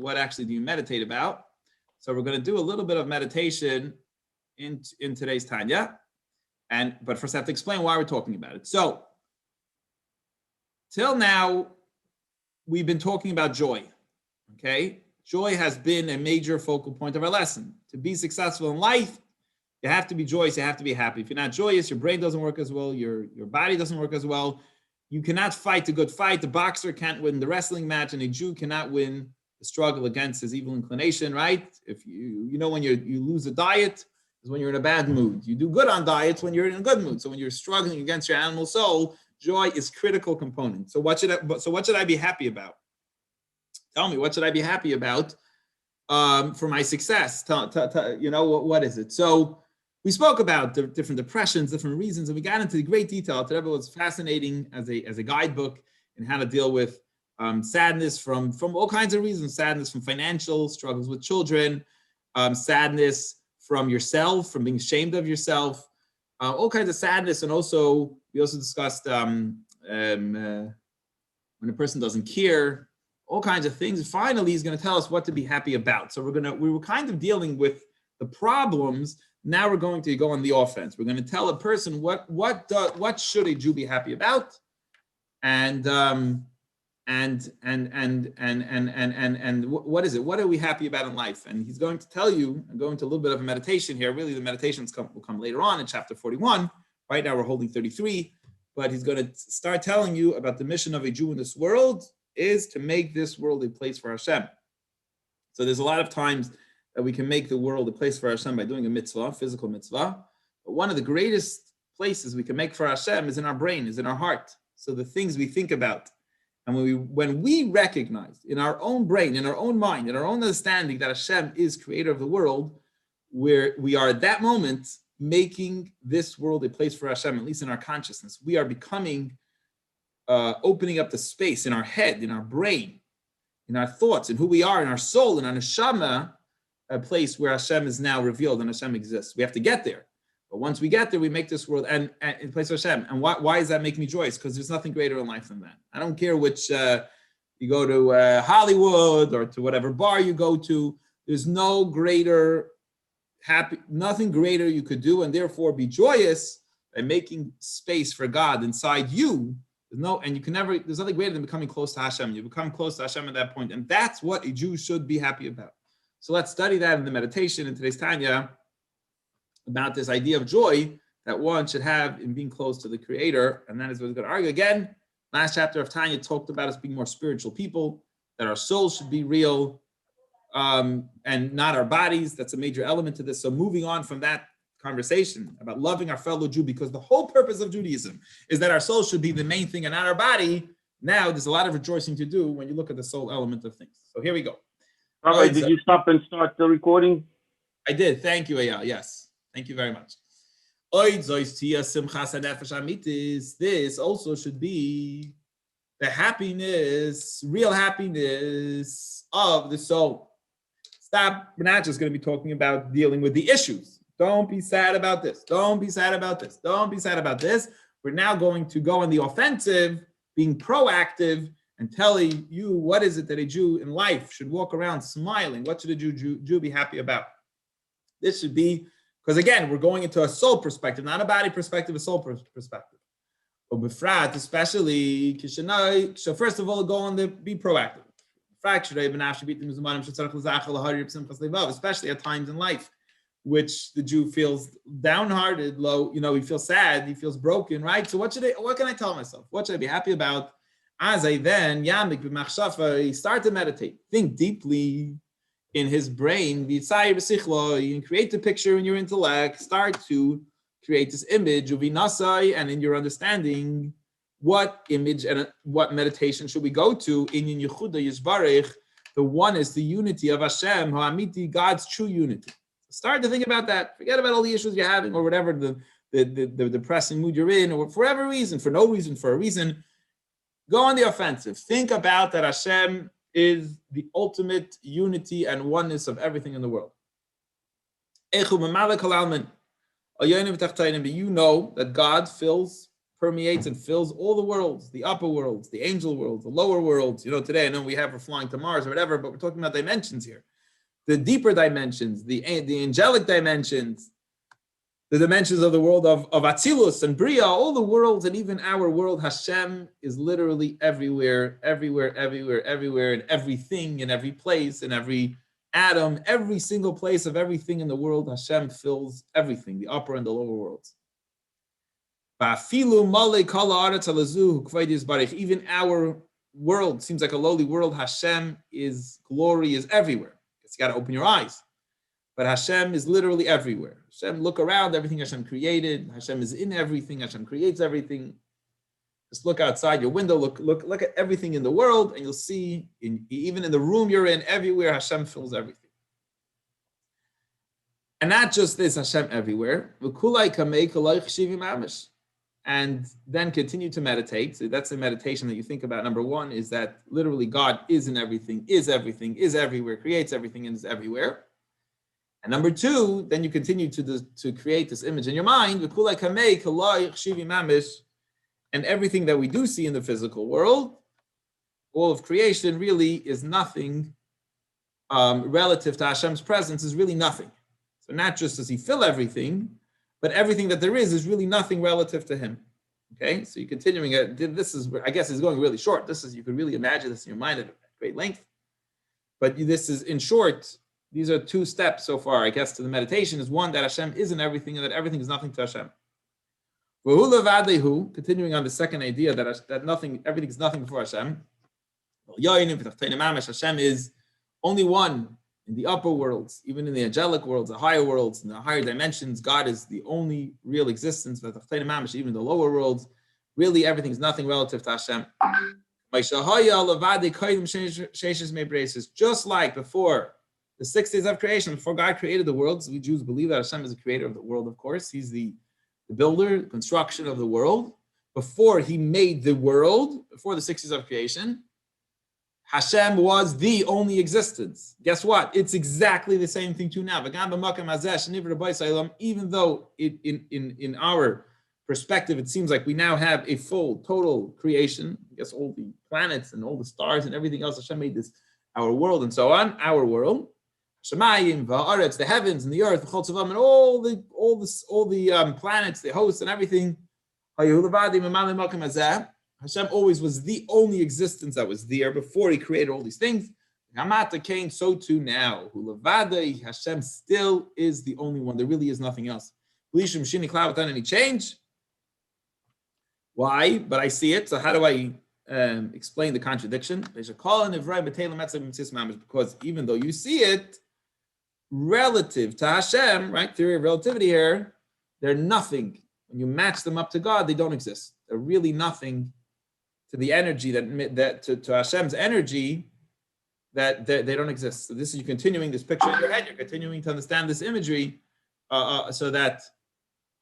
what actually do you meditate about? So we're going to do a little bit of meditation in today's Tanya. But first I have to explain why we're talking about it. So till now, we've been talking about joy, okay? Joy has been a major focal point of our lesson. To be successful in life, you have to be joyous, you have to be happy. If you're not joyous, your brain doesn't work as well, your body doesn't work as well. You cannot fight a good fight. The boxer can't win the wrestling match, and a Jew cannot win the struggle against his evil inclination, right? If you know when you lose a diet is when you're in a bad mood. You do good on diets when you're in a good mood. So when you're struggling against your animal soul, joy is critical component. So what should I be happy about? Tell me, what should I be happy about for my success? What is it? So we spoke about the different depressions, different reasons, and we got into great detail. Today was fascinating as a guidebook in how to deal with sadness from all kinds of reasons. Sadness from financial struggles with children, sadness from yourself, from being ashamed of yourself, all kinds of sadness. And we also discussed when a person doesn't care, all kinds of things. Finally, he's going to tell us what to be happy about. So we were kind of dealing with the problems. Now we're going to go on the offense. We're going to tell a person what should a Jew be happy about, and what is it? What are we happy about in life? And he's going to tell you. I'm going to a little bit of a meditation here. Really, the meditations will come later on in chapter 41. Right now we're holding 33, but he's going to start telling you about the mission of a Jew in this world is to make this world a place for Hashem. So there's a lot of times that we can make the world a place for Hashem by doing a mitzvah, physical mitzvah. But one of the greatest places we can make for Hashem is in our brain, is in our heart. So the things we think about. And when we recognize in our own brain, in our own mind, in our own understanding that Hashem is creator of the world, where we are at that moment making this world a place for Hashem, at least in our consciousness. We are becoming, opening up the space in our head, in our brain, in our thoughts, in who we are, in our soul, in our neshama, a place where Hashem is now revealed and Hashem exists. We have to get there. But once we get there, we make this world and in place of Hashem. And why does that make me joyous? Because there's nothing greater in life than that. I don't care which, you go to Hollywood or to whatever bar you go to. There's no greater nothing greater you could do, and therefore be joyous by making space for God inside you. There's nothing greater than becoming close to Hashem. You become close to Hashem at that point. And that's what a Jew should be happy about. So let's study that in the meditation in today's Tanya about this idea of joy that one should have in being close to the Creator. And that is what we're going to argue again. Last chapter of Tanya talked about us being more spiritual people, that our souls should be real and not our bodies. That's a major element to this. So moving on from that conversation about loving our fellow Jew, because the whole purpose of Judaism is that our soul should be the main thing and not our body. Now there's a lot of rejoicing to do when you look at the soul element of things. So here we go. Rabbi, did you stop and start the recording? I did. Thank you, Eyal. Yes. Thank you very much. This also should be the happiness, real happiness of the soul. Stop. We're not just going to be talking about dealing with the issues. Don't be sad about this. Don't be sad about this. Don't be sad about this. We're now going to go on the offensive, being proactive, and telling you what is it that a Jew in life should walk around smiling. What should a Jew be happy about? This should be, because again, we're going into a soul perspective, not a body perspective, a soul perspective. But befrat, especially, so first of all, go on the be proactive. Especially at times in life, which the Jew feels downhearted, low, he feels sad, he feels broken, right? So what can I tell myself? What should I be happy about? As I then, start to meditate, think deeply in his brain, and create the picture in your intellect, start to create this image of Vinasai, and in your understanding, what image and what meditation should we go to? In Yehuda Yisbarech, the one is the unity of Hashem, Ha'amiti, God's true unity. Start to think about that. Forget about all the issues you're having or whatever the depressing mood you're in, or for whatever reason, for no reason, for a reason. Go on the offensive. Think about that Hashem is the ultimate unity and oneness of everything in the world. But you know that God fills permeates and fills all the worlds, the upper worlds, the angel worlds, the lower worlds. Today I know we're flying to Mars or whatever, but we're talking about dimensions here. The deeper dimensions, the angelic dimensions, the dimensions of the world of Atzilus and Bria, all the worlds, and even our world, Hashem is literally everywhere, everywhere, everywhere, everywhere, and everything, in every place, in every atom, every single place of everything in the world. Hashem fills everything, the upper and the lower worlds. Even our world seems like a lowly world. Hashem's glory is everywhere. You got to open your eyes. But Hashem is literally everywhere. Hashem, look around, everything Hashem created. Hashem is in everything. Hashem creates everything. Just look outside your window, look at everything in the world, and you'll see, even in the room you're in, everywhere, Hashem fills everything. And not just this, Hashem everywhere. And then continue to meditate. So that's the meditation that you think about. Number one is that literally God is in everything, is everywhere, creates everything, and is everywhere. And number two, then you continue to create this image in your mind. And everything that we do see in the physical world, all of creation really is nothing relative to Hashem's presence, is really nothing. So not just does he fill everything, but everything that there is really nothing relative to him. Okay, so you're continuing it. This is, I guess, is going really short. You could really imagine this in your mind at great length. But this is, in short, these are two steps so far, I guess, to the meditation. Is one, that Hashem is in everything and that everything is nothing to Hashem. Continuing on the second idea that everything is nothing before Hashem. Hashem is only one in the upper worlds, even in the angelic worlds, the higher worlds, in the higher dimensions. God is the only real existence. Even the lower worlds, really everything is nothing relative to Hashem. Just like before the 6 days of creation, before God created the worlds, we Jews believe that Hashem is the creator of the world, of course. He's the builder, the construction of the world. Before he made the world, before the 6 days of creation, Hashem was the only existence. Guess what? It's exactly the same thing too now. Even though in our perspective, it seems like we now have a full, total creation. I guess all the planets and all the stars and everything else, Hashem made this, our world and so on, our world. Shemayim, va'aretz, the heavens and the earth, and all the planets, the hosts and everything. Hashem always was the only existence that was there before he created all these things. So too now. Hashem still is the only one. There really is nothing else. Without any change. Why? But I see it. So how do I explain the contradiction? Because even though you see it, relative to Hashem, right? Theory of relativity here, they're nothing. When you match them up to God, they don't exist. They're really nothing to the energy that to Hashem's energy, that they don't exist. So this is, you're continuing this picture in your head. You're continuing to understand this imagery, so that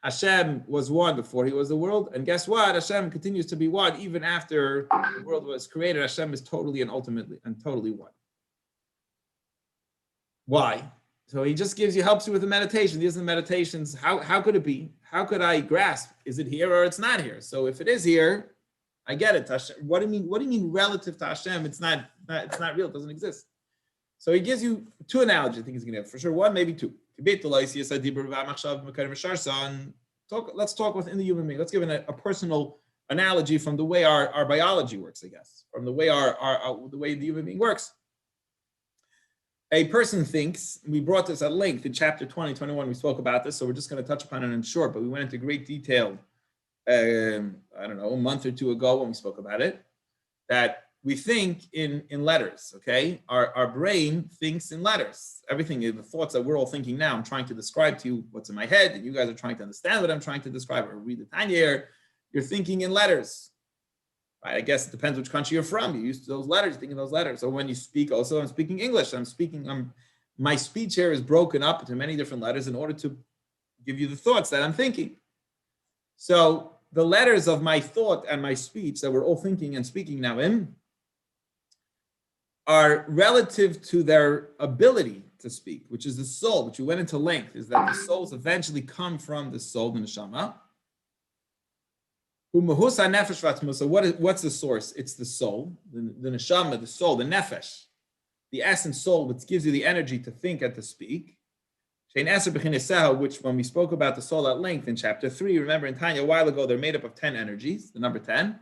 Hashem was one before he was the world, and guess what? Hashem continues to be one even after the world was created. Hashem is totally and ultimately and totally one. Why? So he just helps you with the meditation. These are the meditations. How could it be? How could I grasp? Is it here or it's not here? So if it is here, I get it. Hashem, what do you mean relative to Hashem? It's not real. It doesn't exist. So he gives you two analogies. I think he's going to have for sure one, maybe two. Let's talk within the human being. Let's give a personal analogy from the way our biology works, I guess, from the way the way the human being works. A person thinks, we brought this at length in chapter 20, 21, we spoke about this, so we're just going to touch upon it in short, but we went into great detail, I don't know, a month or two ago when we spoke about it, that we think in letters, okay? Our brain thinks in letters. Everything, the thoughts that we're all thinking now, I'm trying to describe to you what's in my head, and you guys are trying to understand what I'm trying to describe, or read the Tanya here, you're thinking in letters. Right? I guess it depends which country you're from. You're used to those letters, you think in those letters. So when you speak, also I'm speaking English. My speech here is broken up into many different letters in order to give you the thoughts that I'm thinking. So the letters of my thought and my speech that we're all thinking and speaking now in are relative to their ability to speak, which is the soul, which we went into length, is that the souls eventually come from the soul, the neshama, So what's the source? It's the soul, the neshama, the soul, the nefesh, the essence soul, which gives you the energy to think and to speak. Which when we spoke about the soul at length in chapter 3, remember in Tanya a while ago, they're made up of 10 energies, the number 10,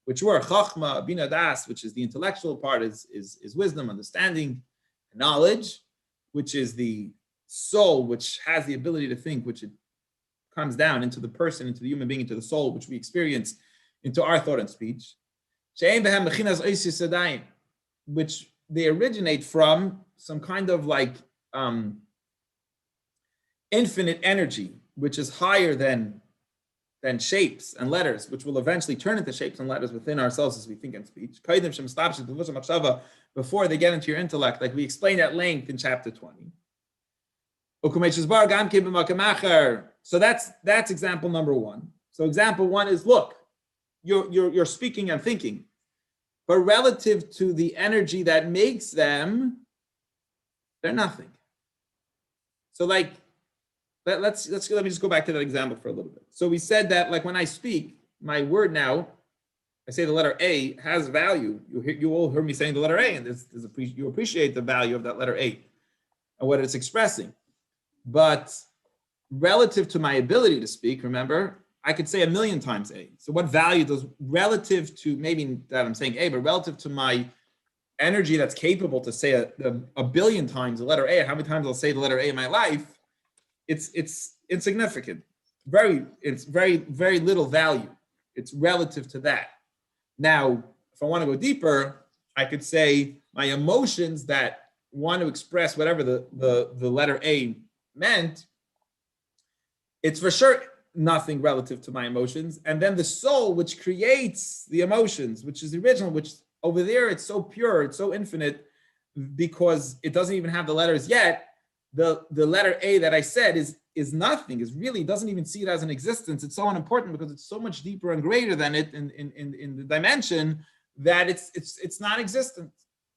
which were Chachma, Bina Das, which is the intellectual part, is wisdom, understanding, knowledge, which is the soul, which has the ability to think, which it comes down into the person, into the human being, into the soul, which we experience into our thought and speech, which they originate from some kind of like infinite energy, which is higher than shapes and letters, which will eventually turn into shapes and letters within ourselves as we think and speech. Before they get into your intellect, like we explained at length in chapter 20. So that's example number 1. So example 1 is, look, you're speaking and thinking, but relative to the energy that makes them, they're nothing. So like, let me just go back to that example for a little bit. So we said that like when I speak, my word now, I say the letter A has value. You all heard me saying the letter A, and you appreciate the value of that letter A and what it's expressing. But relative to my ability to speak, remember, I could say 1,000,000 times A. So what value does, relative to, maybe that I'm saying A, but relative to my energy that's capable to say a billion times the letter A, how many times I'll say the letter A in my life, it's insignificant. It's very, very little value. It's relative to that. Now, if I want to go deeper, I could say my emotions that want to express whatever the letter A meant, it's for sure nothing relative to my emotions. And then the soul, which creates the emotions, which is the original, which over there, it's so pure, it's so infinite, because it doesn't even have the letters yet. The letter A that I said is nothing, is really doesn't even see it as an existence. It's so unimportant because it's so much deeper and greater than it in the dimension that it's non-existent.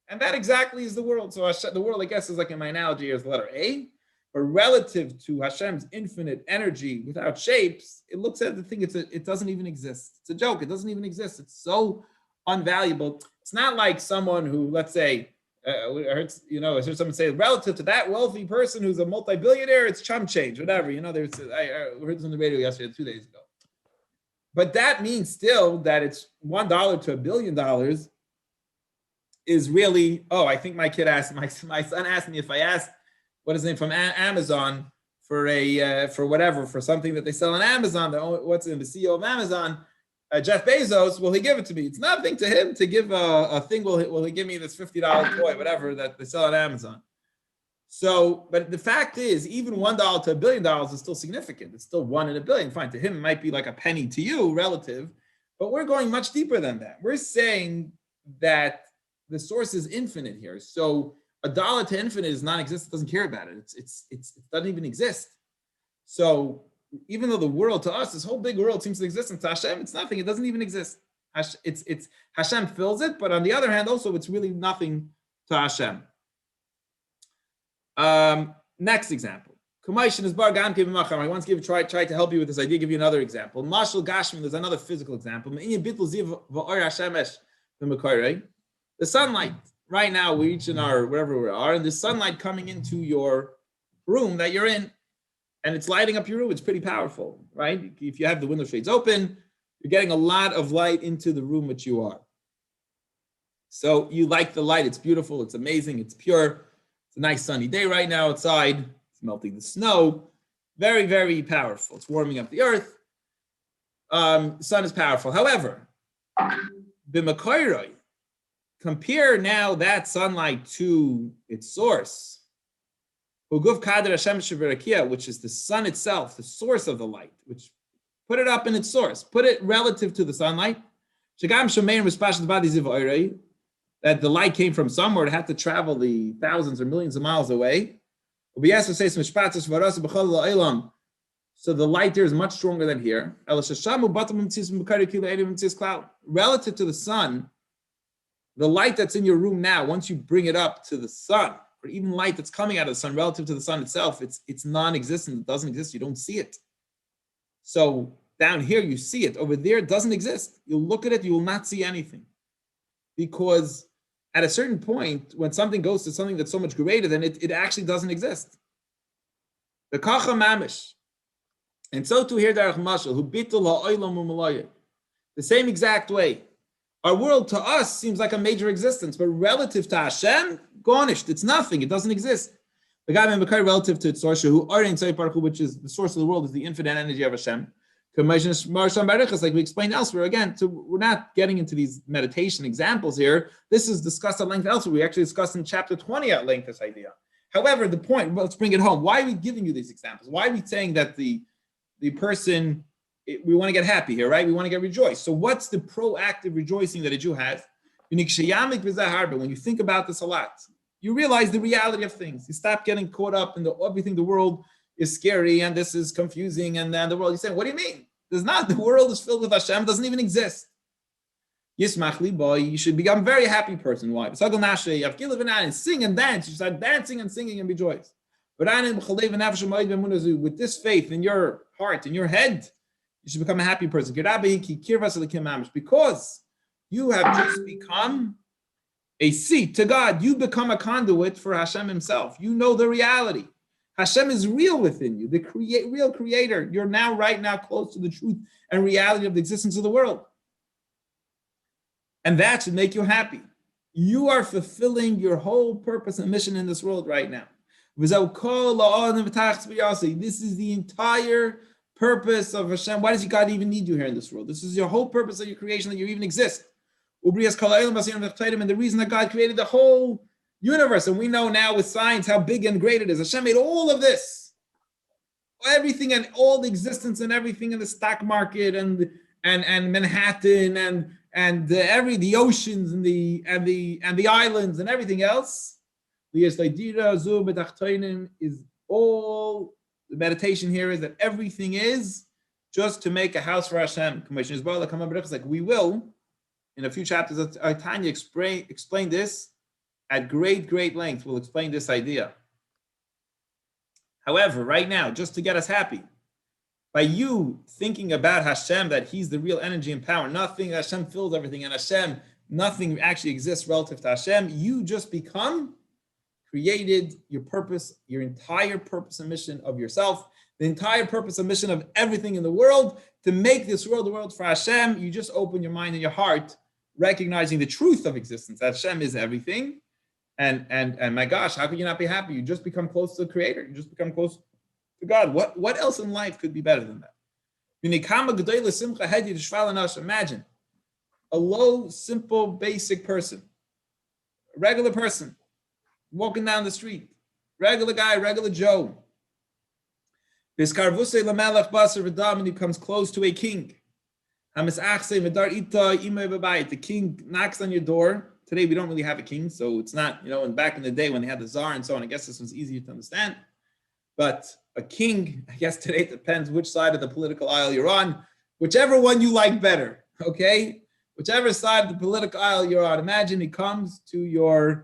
And that exactly is the world. So the world, I guess, is like in my analogy, is the letter A, but relative to Hashem's infinite energy without shapes, it looks at the thing, it doesn't even exist. It's a joke. It doesn't even exist. It's so unvaluable. It's not like someone who, let's say, I heard someone say, relative to that wealthy person who's a multi-billionaire, it's chump change, whatever. I heard this on the radio yesterday, 2 days ago. But that means still that it's $1 to $1 billion is really, I think my son asked me if I asked, what is the name, from Amazon for for something that they sell on Amazon, what's in the CEO of Amazon, Jeff Bezos, will he give it to me? It's nothing to him to give a thing. Will he give me this $50 toy, whatever that they sell on Amazon? So, but the fact is, even $1 to $1 billion is still significant. It's still 1 in a billion. Fine, to him it might be like a penny to you, relative, but we're going much deeper than that. We're saying that the source is infinite here. So $1 to infinite is non-existent. Doesn't care about it. It doesn't even exist. So even though the world to us, this whole big world seems to exist, and to Hashem, it's nothing. It doesn't even exist. It's Hashem fills it, but on the other hand, also it's really nothing to Hashem. Next example. I once tried to help you with this idea. Give you another example. Mashal Gashmi. There's another physical example. The sunlight. Right now, we each in our wherever we are, and the sunlight coming into your room that you're in, and it's lighting up your room. It's pretty powerful, right? If you have the window shades open, you're getting a lot of light into the room which you are. So you like the light. It's beautiful. It's amazing. It's pure. It's a nice sunny day right now outside. It's melting the snow. Very, very powerful. It's warming up the earth. The sun is powerful. However, b'makoiroi, compare now that sunlight to its source, which is the sun itself, the source of the light, which put it up in its source, put it relative to the sunlight, that the light came from somewhere, it had to travel the thousands or millions of miles away. So the light there is much stronger than here. Relative to the sun, the light that's in your room now, once you bring it up to the sun, or even light that's coming out of the sun, relative to the sun itself, it's non-existent. It doesn't exist. You don't see it. So Down here, you see it. Over there, it doesn't exist. You'll look at it, you will not see anything. Because at a certain point, when something goes to something that's so much greater than it actually doesn't exist. The kacha mamish. And so too here, Derech Mashal, who bitul ha'olam u'malayah. The same exact way. Our world to us seems like a major existence, but relative to Hashem, garnished. It's nothing. It doesn't exist. The guy relative to its source, which is the source of the world, is the infinite energy of Hashem. Like we explained elsewhere, again, so we're not getting into these meditation examples here. This is discussed at length elsewhere. We actually discussed in chapter 20 at length this idea. However, the point, let's bring it home. Why are we giving you these examples? Why are we saying that the person, we want to get happy here, right? We want to get rejoiced. So what's the proactive rejoicing that a Jew has? When you think about this a lot, you realize the reality of things. You stop getting caught up in everything the world is scary and this is confusing and then the world, you say, what do you mean? There's not, the world is filled with Hashem, doesn't even exist. Yismach libo, you should become a very happy person. Why? Sing and dance. You start dancing and singing and be joyous. With this faith in your heart, in your head, you should become a happy person. Because you have just become a seat to God. You become a conduit for Hashem himself. You know the reality. Hashem is real within you, the real creator. You're now, right now, close to the truth and reality of the existence of the world. And that should make you happy. You are fulfilling your whole purpose and mission in this world right now. This is the entire purpose of Hashem. Why does God even need you here in this world? This is your whole purpose of your creation, that you even exist. And the reason that God created the whole universe, and we know now with science how big and great it is. Hashem made all of this, everything and all the existence and everything in the stock market and Manhattan and the oceans and the islands and everything else. Is all the meditation here is that everything is just to make a house for Hashem. Like we will in a few chapters of Tanya explain this at great length. We'll explain this idea. However, right now, just to get us happy, by you thinking about Hashem, that he's the real energy and power, nothing, Hashem fills everything, and Hashem, nothing actually exists relative to Hashem, you just created your purpose, your entire purpose and mission of yourself, the entire purpose and mission of everything in the world, to make this world the world for Hashem. You just open your mind and your heart, recognizing the truth of existence, that Hashem is everything. And my gosh, how could you not be happy? You just become close to the Creator. You just become close to God. What else in life could be better than that? Imagine a low, simple, basic person, a regular person, walking down the street, regular guy, regular Joe. And he comes close to a king. The king knocks on your door. Today, we don't really have a king, so it's not, and back in the day when they had the czar and so on, I guess this was easier to understand. But a king, I guess today it depends which side of the political aisle you're on, whichever one you like better, okay? Whichever side of the political aisle you're on. Imagine he comes to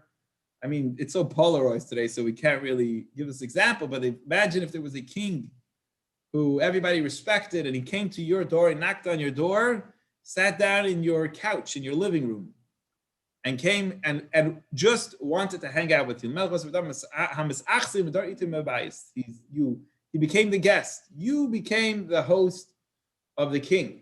it's so polarized today, so we can't really give this example, but imagine if there was a king who everybody respected and he came to your door, he knocked on your door, sat down in your couch in your living room, and came and just wanted to hang out with you. He became the guest. You became the host of the king.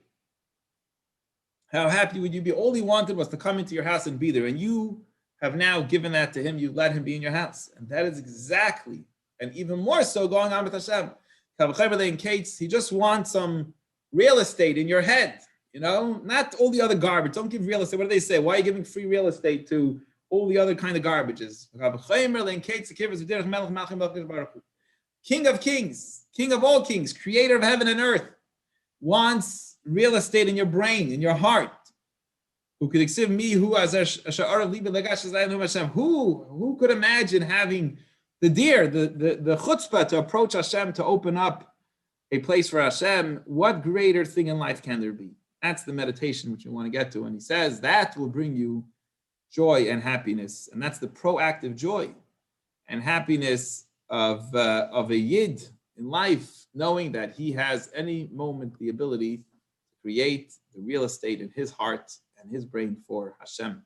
How happy would you be? All he wanted was to come into your house and be there. And you have now given that to him. You let him be in your house. And that is exactly, and even more so, going on with Hashem. He just wants some real estate in your head. Not all the other garbage. Don't give real estate. What do they say? Why are you giving free real estate to all the other kind of garbages? King of kings, king of all kings, creator of heaven and earth, wants real estate in your brain, in your heart. Who could accept me? Who could imagine having the chutzpah to approach Hashem, to open up a place for Hashem? What greater thing in life can there be? That's the meditation which we want to get to. And he says that will bring you joy and happiness. And that's the proactive joy and happiness of a yid, in life, knowing that he has any moment the ability to create the real estate in his heart and his brain for Hashem.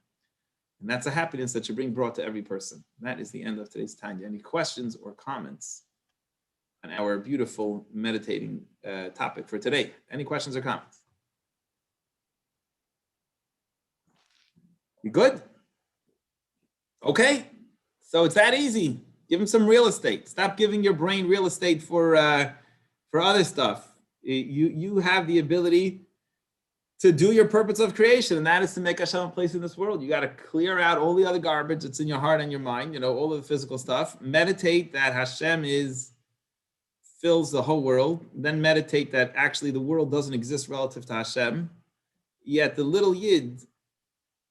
And that's a happiness that should bring brought to every person. That is the end of today's Tanya. Any questions or comments on our beautiful meditating topic for today? Any questions or comments? You good? Okay. So it's that easy. Give him some real estate. Stop giving your brain real estate for other stuff. You have the ability to do your purpose of creation, and that is to make Hashem a place in this world. You got to clear out all the other garbage that's in your heart and your mind, all of the physical stuff. Meditate that Hashem fills the whole world. Then meditate that actually the world doesn't exist relative to Hashem. Yet the little Yid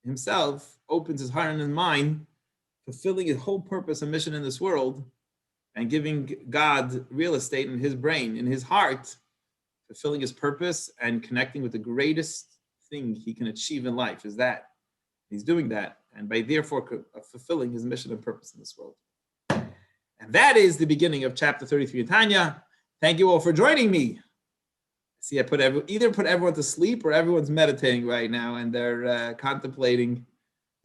himself opens his heart and his mind, fulfilling his whole purpose and mission in this world, and giving God real estate in his brain, in his heart, fulfilling his purpose and connecting with the greatest thing he can achieve in life is that. He's doing that, and by therefore fulfilling his mission and purpose in this world. And that is the beginning of chapter 33 in Tanya. Thank you all for joining me. See, I either put everyone to sleep or everyone's meditating right now, and they're contemplating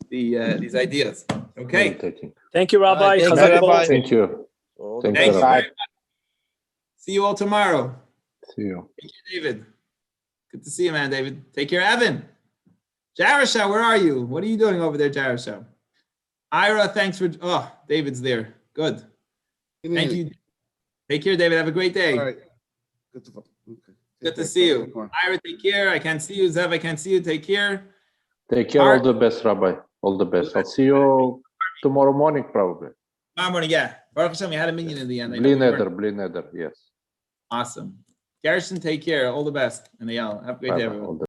these ideas. Okay. Meditating. Thank you, Rabbi. Thank you, Chazak Rabbi. Baruch. Thank you. Thank Thank you, you. Rabbi. See you all tomorrow. See you. Thank you, David. Good to see you, man, David. Take care, Evan. Jarasha, where are you? What are you doing over there, Jarasha? Ira, thanks for. Oh, David's there. Good. Thank you. Take care, David. Have a great day. All right. Good to see you. Ira, take care. I can't see you. Zev, I can't see you. Take care. Take care. All the best, Rabbi. All the best. I'll see you tomorrow morning, probably. Tomorrow morning, yeah. Baruch Hashem, we had a minion in the end. Bli neder, yes. Awesome. Garrison, take care. All the best. And Eyal, have a great day, Bye-bye. everyone. All the